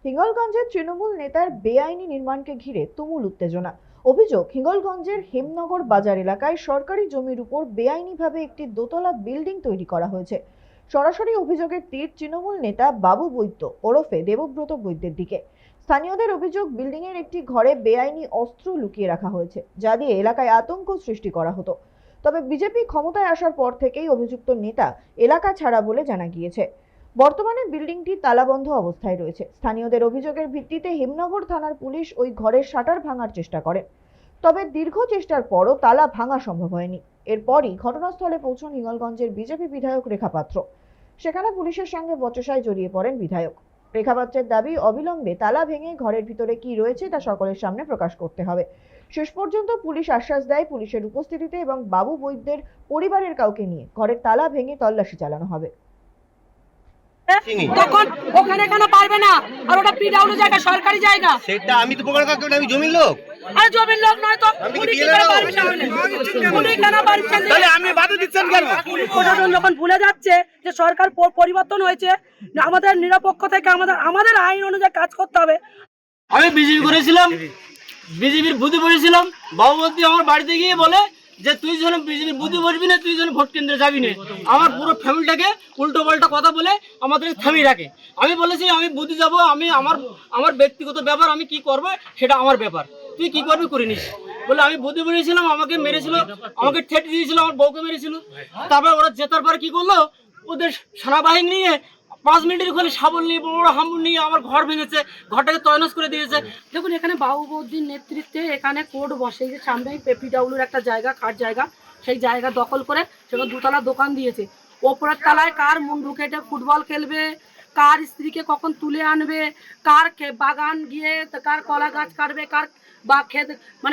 হিঙ্গলগঞ্জের তৃণমূল নেতার বেআইনি নির্মাণকে ঘিরে তুমুল উত্তেজনা। অভিযোগ, হিঙ্গলগঞ্জের হেমনগর বাজার এলাকায় সরকারি জমির উপর বেআইনিভাবে একটি দোতলা বিল্ডিং তৈরি করা হয়েছে। সরাসরি অভিযোগের তীর তৃণমূল নেতা বাবু বৈদ্য ওরফে দেবব্রত বৈদ্যের দিকে। স্থানীয়দের অভিযোগ, বিল্ডিং এর একটি ঘরে বেআইনি অস্ত্র লুকিয়ে রাখা হয়েছে, যা দিয়ে এলাকায় আতঙ্ক সৃষ্টি করা হতো। তবে বিজেপি ক্ষমতায় আসার পর থেকেই অভিযুক্ত নেতা এলাকা ছাড়া বলে জানা গিয়েছে। বর্তমানে বিল্ডিংটি তালাবন্ধ অবস্থায় রয়েছে। স্থানীয়দের অভিযোগের ভিত্তিতে হেমনগর থানার পুলিশ ওই ঘরের শাটার ভাঙার চেষ্টা করে, তবে দীর্ঘ চেষ্টার পরও তালা ভাঙা সম্ভব হয়নি। এরপরই ঘটনাস্থলে পৌঁছন হিঙ্গলগঞ্জের বিজেপি বিধায়ক রেখা পাত্র। সেখানে পুলিশের সঙ্গে বচসায় জড়িয়ে পড়েন বিধায়ক। রেখা পাত্রের দাবি, অবিলম্বে তালা ভেঙে ঘরের ভিতরে কি রয়েছে তা সকলের সামনে প্রকাশ করতে হবে। শেষ পর্যন্ত পুলিশ আশ্বাস দেয়, পুলিশের উপস্থিতিতে এবং বাবু বৈদ্যের পরিবারের কাউকে নিয়ে ঘরের তালা ভেঙে তল্লাশি চালানো হবে। তখন ওখানে কেন পারবে না? আর ওটা পিডাব্লিউ জায়গা, সরকারি জায়গা। সেটা আমি তো প্রকার করতে, আমি জমির লোক। আরে জমির লোক নয় তো উনি কি করে পারমিশন হলেন? উনি কেন পারমিশন দিলেন? তাহলে আমি বাধা দিচ্ছেন কেন? প্রশাসন যখন ভুলে যাচ্ছে যে সরকার পরিবর্তন হয়েছে, আমাদের নিরপেক্ষ থেকে আমাদের আইন অনুযায়ী কাজ করতে হবে। আমি বিজেপি করেছিলাম, বিজেপির বুদ্ধি পড়েছিলাম। বাবুবতী আমার বাড়িতে গিয়ে বলে যে তুই যেন বিজেপির বুদ্ধি বসবি না, তুই যেন ভোট কেন্দ্রে যাবি না। আমার পুরো ফ্যামিলিটাকে উল্টো পাল্টা কথা বলে আমাদের থামিয়ে রাখে। আমি বলেছি আমি বুদ্ধি যাব, আমি আমার ব্যক্তিগত ব্যাপার, আমি কি করব সেটা আমার ব্যাপার, তুই কি করবি করে নিস বলে আমি বুদ্ধি বলেছিলাম। আমাকে মেরেছিল, আমাকে ঠেট দিয়েছিল, আমার বউকে মেরেছিল। তারপর ওরা জেতার পরে কি করলো, ওদের সেনাবাহিনী নিয়ে 5 মিনিটের ওখানে শাবল নিয়ে বড় বড় হামুর নিয়ে আমার ঘর ভেঙেছে, ঘরটাকে তয়নস করে দিয়েছে। দেখুন, এখানে বাবু বৌদির নেতৃত্বে এখানে কোর্ট বসে, যে সামনে পিডাব্লিউর একটা জায়গা, খাট জায়গা, সেই জায়গা দখল করে সেখানে দুতলা দোকান দিয়েছে। ওপরের তলায় কার মুন্ডু কেটে ফুটবল খেলবে, কার স্ত্রীকে কখন তুলে আনবে, কার বাগান গিয়ে কার কলা গাছ কাটবে, কার বা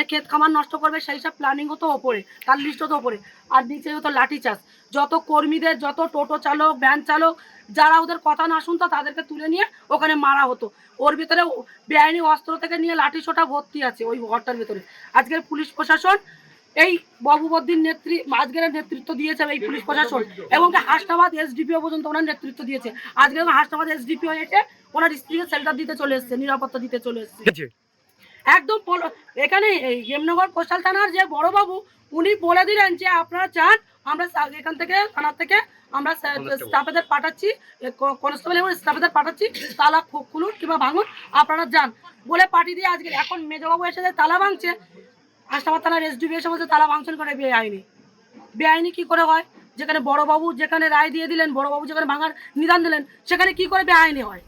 ক্ষেত খামার নষ্ট করবে, সেই সব প্ল্যানিং হতো ওপরে, তার লিস্ট হতো ওপরে। আর নিচে হতো লাঠিচার্জ। যত কর্মীদের, যত টোটো চালক, ভ্যান চালক, যারা ওদের কথা না শুনতো তাদেরকে তুলে নিয়ে ওখানে মারা হতো। ওর ভিতরে বেআইনি অস্ত্র থেকে নিয়ে লাঠি ছোটা ভর্তি আছে ওই ঘরটার ভিতরে। আজকের পুলিশ প্রশাসন এই বাবুবদ্দির আজকের নেতৃত্ব দিয়েছে এই পুলিশ প্রশাসন, এবং হাসনাবাদ এসডিপিও পর্যন্ত ওনার নেতৃত্ব দিয়েছে। আজকে হাসনাবাদ এসডিপিও এসে ওনার স্ত্রীকে শেল্টার দিতে চলে এসছে, নিরাপত্তা দিতে চলে এসছে একদম। এখানে হেমনগর কোস্টাল থানার যে বড়বাবু, উনি বলে দিলেন যে আপনারা চান আমরা এখান থেকে থানার থেকে আমরা স্টাফেদের পাঠাচ্ছি, কনস্টেবল এবং স্টাফেদের পাঠাচ্ছি, তালা খুলুন কিংবা ভাঙুন, আপনারা যান বলে পাঠিয়ে দিয়ে আজকে এখন মেজবাবু এসে তালা ভাঙছে। হাসনাবাদ থানার এসডিপি এসে বলছে তালা ভাঙচুর করে বেআইনি। বেআইনি কি করে হয়? যেখানে বড়বাবু যেখানে রায় দিয়ে দিলেন, বড়বাবু যেখানে ভাঙার নিদান দিলেন, সেখানে কি করে বেআইনি হয়?